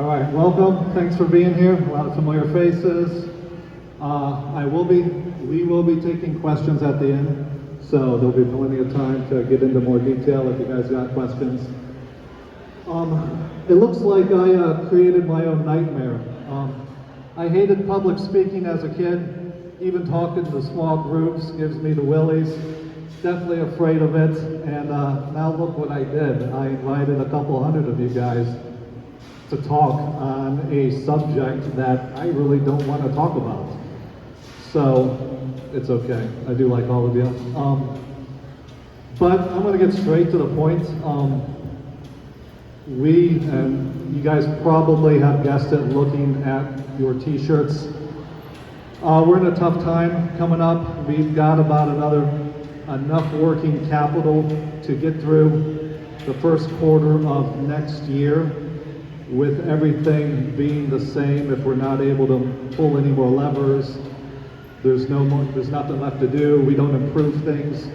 All right, welcome. Thanks for being here. A lot of familiar faces. We will be taking questions at the end, so there'll be plenty of time to get into more detail if you guys got questions. It looks like I created my own nightmare. I hated public speaking as a kid. Even talking to small groups gives me the willies. Definitely afraid of it, and now look what I did. I invited a couple hundred of you guys to talk on a subject that I really don't want to talk about. So, it's okay. I do like all of you. But I'm going to get straight to the point. You guys probably have guessed it looking at your t-shirts. We're in a tough time coming up. We've got about enough working capital to get through the first quarter of next year, with everything being the same. If we're not able to pull any more levers, there's nothing left to do. We don't improve things.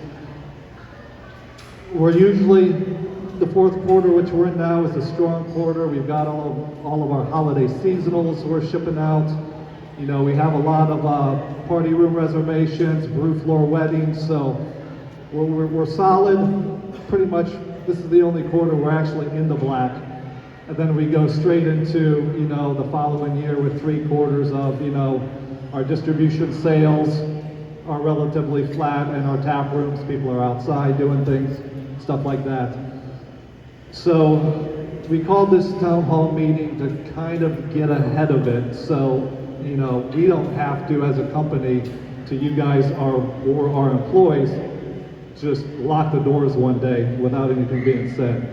We're usually, the fourth quarter, which we're in now, is a strong quarter. We've got all of our holiday seasonals we're shipping out. You know, we have a lot of party room reservations, brew floor weddings, so we're solid. Pretty much, this is the only quarter we're actually in the black. And then we go straight into, the following year with 3 quarters of, our distribution sales are relatively flat, and our tap rooms, people are outside doing things, stuff like that. So we called this town hall meeting to kind of get ahead of it. So, we don't have to, as a company, to you guys or our employees, just lock the doors one day without anything being said.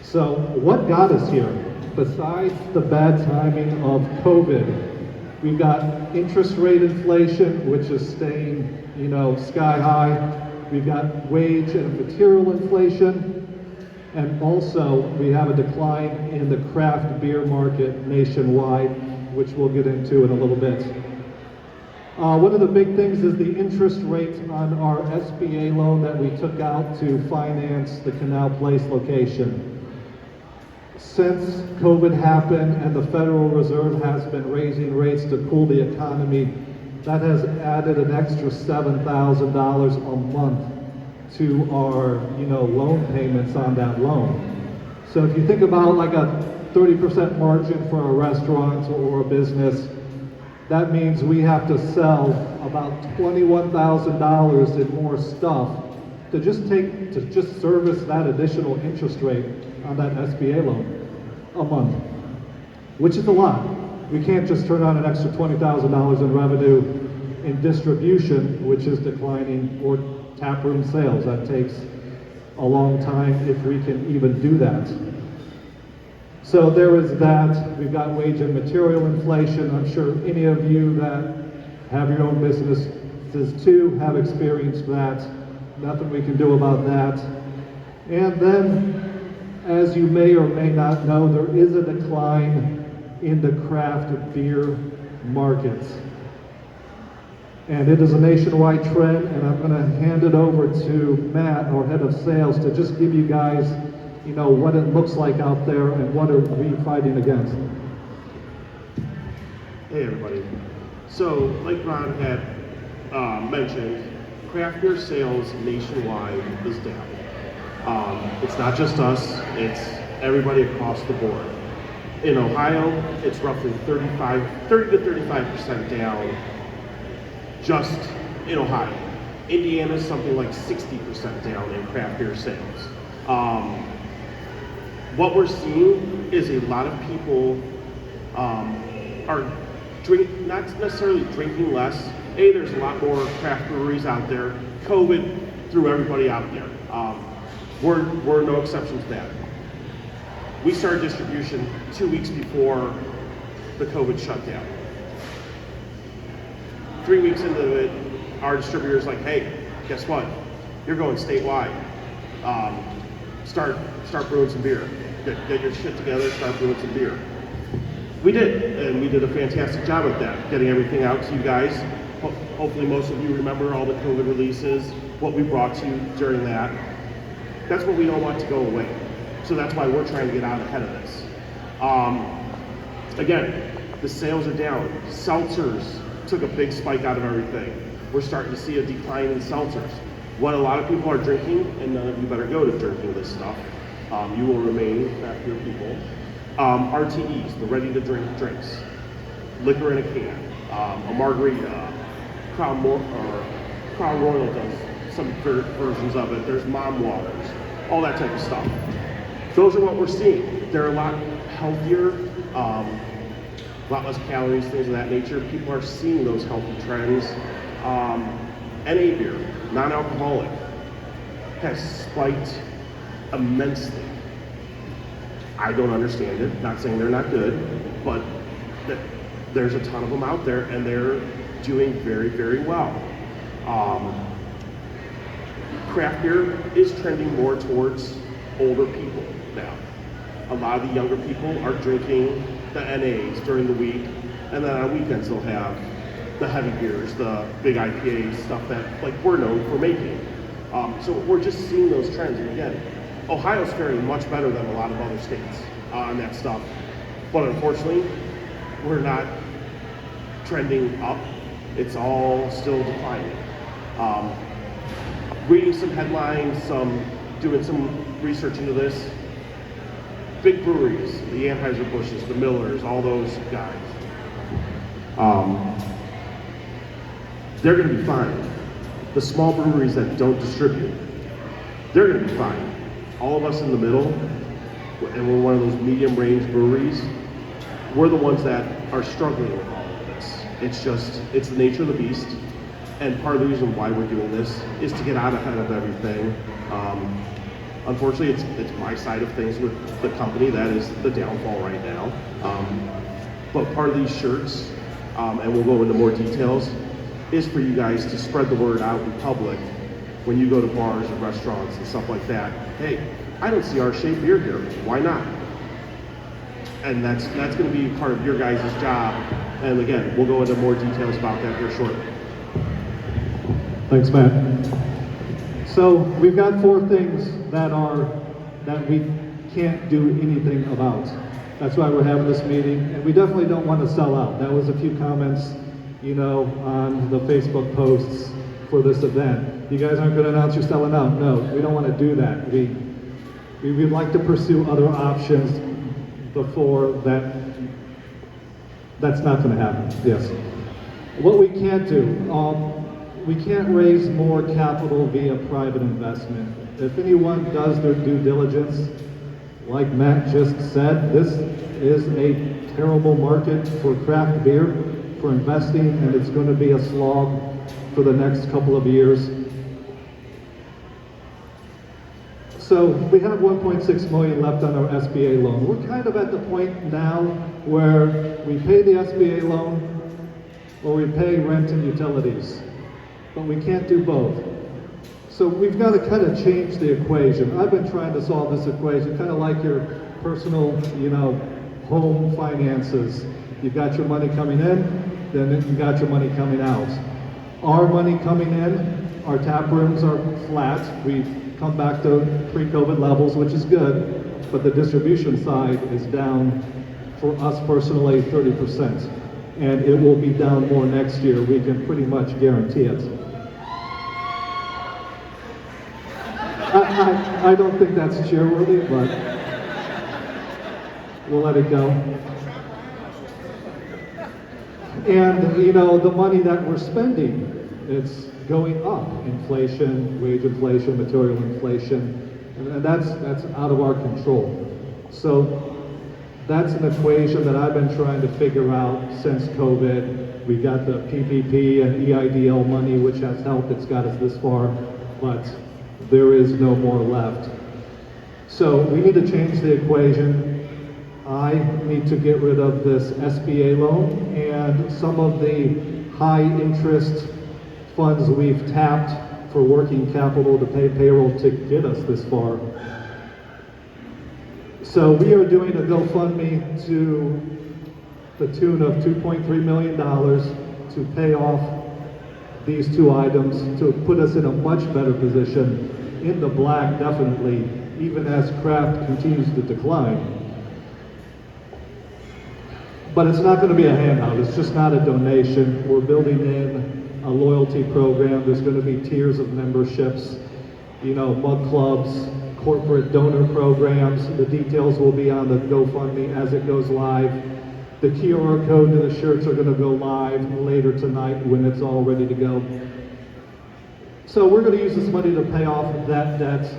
So what got us here? Besides the bad timing of COVID, we've got interest rate inflation, which is staying, sky high. We've got wage and material inflation. And also, we have a decline in the craft beer market nationwide, which we'll get into in a little bit. One of the big things is the interest rate on our SBA loan that we took out to finance the Canal Place location. Since COVID happened and the Federal Reserve has been raising rates to cool the economy, that has added an extra $7,000 a month to our, loan payments on that loan. So if you think about like a 30% margin for a restaurant or a business, that means we have to sell about $21,000 in more stuff to just service that additional interest rate on that SBA loan a month, which is a lot. We can't just turn on an extra $20,000 in revenue in distribution, which is declining, or taproom sales. That takes a long time if we can even do that. So there is that. We've got wage and material inflation. I'm sure any of you that have your own businesses too have experienced that. Nothing we can do about that. And then, as you may or may not know, there is a decline in the craft beer markets. And it is a nationwide trend, and I'm going to hand it over to Matt, our head of sales, to just give you guys, what it looks like out there and what are we fighting against. Hey everybody. So, like Ron had mentioned, craft beer sales nationwide is down. It's not just us, it's everybody across the board. In Ohio, it's roughly 30 to 35% down just in Ohio. Indiana is something like 60% down in craft beer sales. What we're seeing is a lot of people are not necessarily drinking less. There's a lot more craft breweries out there. COVID threw everybody out there. We're no exception to that. We started distribution 2 weeks before the COVID shutdown. 3 weeks into it, our distributor's like, hey, guess what? You're going statewide. Start brewing some beer. Get your shit together, start brewing some beer. We did, and we did a fantastic job at that, getting everything out to you guys. Hopefully most of you remember all the COVID releases, what we brought to you during that. That's what we don't want to go away. So that's why we're trying to get out ahead of this. Again, the sales are down. Seltzers took a big spike out of everything. We're starting to see a decline in seltzers. What a lot of people are drinking, and none of you better go to drinking this stuff. You will remain craft beer people. RTEs, the ready-to-drink drinks. Liquor in a can, a margarita, Crown Royal does some versions of it. There's Mom Waters, all that type of stuff. Those are what we're seeing. They're a lot healthier, a lot less calories, things of that nature. People are seeing those healthy trends. NA beer, non-alcoholic, has spiked immensely. I don't understand it. Not saying they're not good, but there's a ton of them out there, and they're doing very, very well. Craft beer is trending more towards older people now. A lot of the younger people are drinking the NAs during the week, and then on weekends they'll have the heavy beers, the big IPAs, stuff that like we're known for making. So we're just seeing those trends, and again, Ohio's faring much better than a lot of other states on that stuff, but unfortunately, we're not trending up. It's all still declining. Reading some headlines, doing some research into this. Big breweries, the Anheuser-Busch's, the Millers, all those guys, they're going to be fine. The small breweries that don't distribute, they're going to be fine. All of us in the middle, and we're one of those medium-range breweries, we're the ones that are struggling with all of this. It's the nature of the beast, and part of the reason why we're doing this is to get out ahead of everything. Unfortunately, it's my side of things with the company that is the downfall right now. But part of these shirts, and we'll go into more details, is for you guys to spread the word out in public when you go to bars and restaurants and stuff like that. Hey, I don't see our Shea beer here. Why not? And that's going to be part of your guys' job. And again, we'll go into more details about that here shortly. Thanks, Matt. So we've got 4 things that we can't do anything about. That's why we're having this meeting, and we definitely don't want to sell out. That was a few comments, on the Facebook posts for this event. You guys aren't going to announce you're selling out. No, we don't want to do that. We'd like to pursue other options before that's not going to happen. Yes. What we can't do, we can't raise more capital via private investment. If anyone does their due diligence, like Matt just said, this is a terrible market for craft beer, for investing, and it's going to be a slog for the next couple of years. So we have 1.6 million left on our SBA loan. We're kind of at the point now where we pay the SBA loan or we pay rent and utilities, but we can't do both. So we've got to kind of change the equation. I've been trying to solve this equation, kind of like your personal, home finances. You've got your money coming in, then you got your money coming out. Our money coming in, our tap rooms are flat. We've come back to pre-COVID levels, which is good, but the distribution side is down for us personally 30%. And it will be down more next year. We can pretty much guarantee it. I don't think that's cheerworthy, but we'll let it go. And the money that we're spending, it's going up. Inflation, wage inflation, material inflation, and that's out of our control. So that's an equation that I've been trying to figure out since COVID. We got the PPP and EIDL money, which has helped. It's got us this far, but there is no more left. So we need to change the equation. I need to get rid of this SBA loan and some of the high interest funds we've tapped for working capital to pay payroll to get us this far. So we are doing a GoFundMe to the tune of $2.3 million to pay off these 2 items, to put us in a much better position, in the black definitely, even as craft continues to decline. But it's not going to be a handout. It's just not a donation. We're building in a loyalty program. There's going to be tiers of memberships, you know, mug clubs, corporate donor programs. The details will be on the GoFundMe as it goes live. The QR code to the shirts are going to go live later tonight when it's all ready to go. So we're going to use this money to pay off that debt,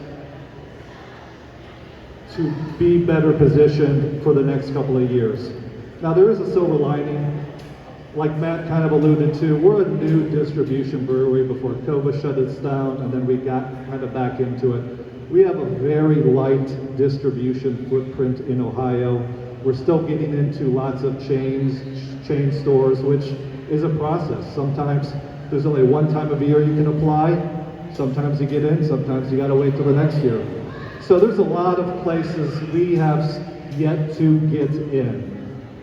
to be better positioned for the next couple of years. Now there is a silver lining. Like Matt kind of alluded to, we're a new distribution brewery before COVID shut us down, and then we got kind of back into it. We have a very light distribution footprint in Ohio. We're still getting into lots of chain stores, which is a process. Sometimes there's only one time of year you can apply. Sometimes you get in, sometimes you gotta wait till the next year. So there's a lot of places we have yet to get in.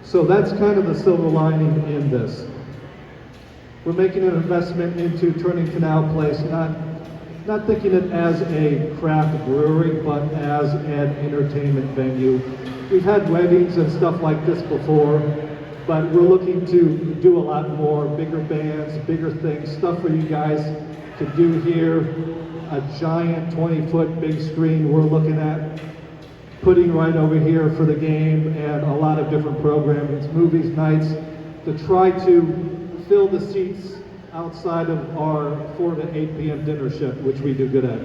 So that's kind of the silver lining in this. We're making an investment into turning Canal Place, not thinking it as a craft brewery, but as an entertainment venue. We've had weddings and stuff like this before, but we're looking to do a lot more, bigger bands, bigger things, stuff for you guys to do here. A giant 20-foot big screen we're looking at putting right over here for the game, and a lot of different programs, movies, nights, to try to fill the seats outside of our 4 to 8 p.m. dinner shift, which we do good at.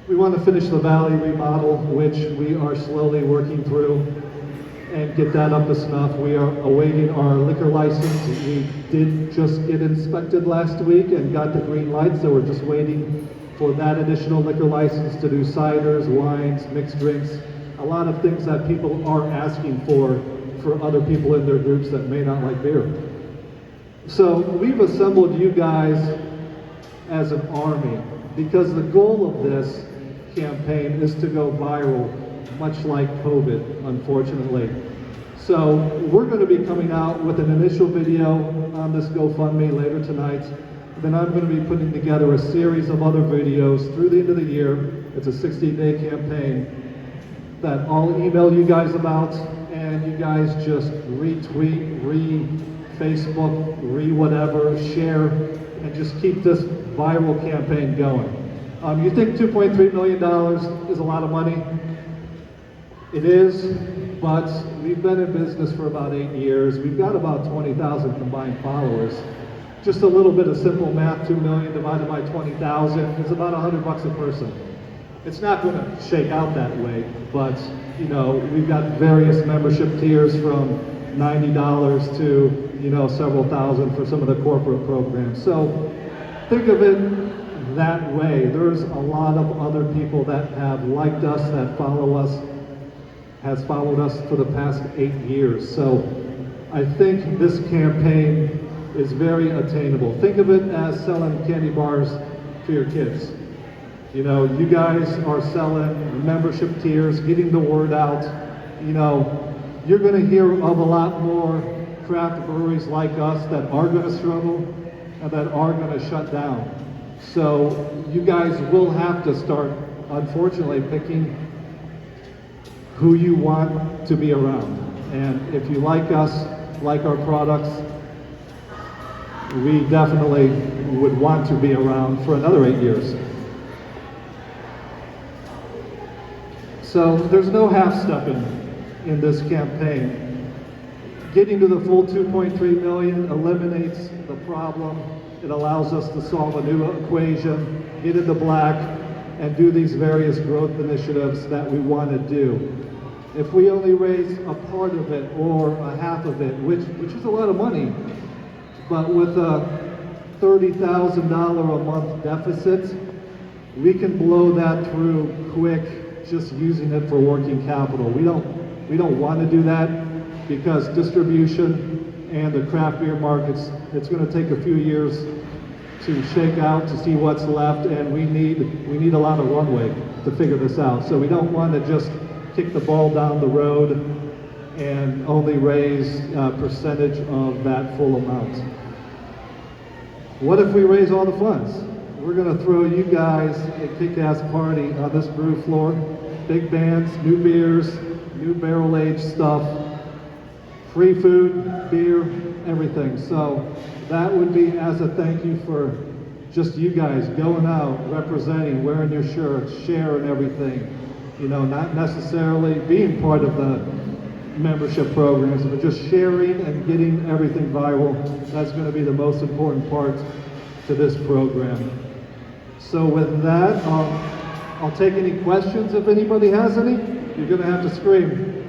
We want to finish the Valley remodel, which we are slowly working through, and get that up to snuff. We are awaiting our liquor license. We did just get inspected last week and got the green light, so we're just waiting for that additional liquor license to do ciders, wines, mixed drinks, a lot of things that people are asking for other people in their groups that may not like beer. So we've assembled you guys as an army, because the goal of this campaign is to go viral, much like COVID, unfortunately. So we're going to be coming out with an initial video on this GoFundMe later tonight. Then I'm going to be putting together a series of other videos through the end of the year. It's a 60-day campaign that I'll email you guys about, and you guys just retweet, re-Facebook, re-whatever, share, and just keep this viral campaign going. You think $2.3 million is a lot of money? It is, but we've been in business for about 8 years. We've got about 20,000 combined followers. Just a little bit of simple math, 2 million divided by 20,000 is about $100 a person. It's not going to shake out that way, but you know, we've got various membership tiers from $90 to, you know, several thousand for some of the corporate programs. So think of it that way. There's a lot of other people that have liked us, that follow us, has followed us for the past 8 years. So I think this campaign is very attainable. Think of it as selling candy bars to your kids. You know, you guys are selling membership tiers, getting the word out. You know, you're going to hear of a lot more craft breweries like us that are going to struggle and that are going to shut down. So you guys will have to start, unfortunately, picking who you want to be around. And if you like us, like our products, we definitely would want to be around for another 8 years. So there's no half-stepping in this campaign. Getting to the full 2.3 million eliminates the problem. It allows us to solve a new equation, get in the black, and do these various growth initiatives that we want to do. If we only raise a part of it or a half of it, which is a lot of money, but with a $30,000 a month deficit, we can blow that through quick, just using it for working capital. We don't want to do that because distribution and the craft beer markets, it's going to take a few years to shake out, to see what's left, and we need a lot of runway to figure this out. So we don't want to just kick the ball down the road and only raise a percentage of that full amount. What if we raise all the funds? We're going to throw you guys a kick-ass party on this brew floor. Big bands, new beers, new barrel-aged stuff, free food, beer, everything. So that would be as a thank you for just you guys going out, representing, wearing your shirts, sharing everything. You know, not necessarily being part of the membership programs, but just sharing and getting everything viral. That's going to be the most important part to this program. So with that, I'll take any questions if anybody has any. You're going to have to scream.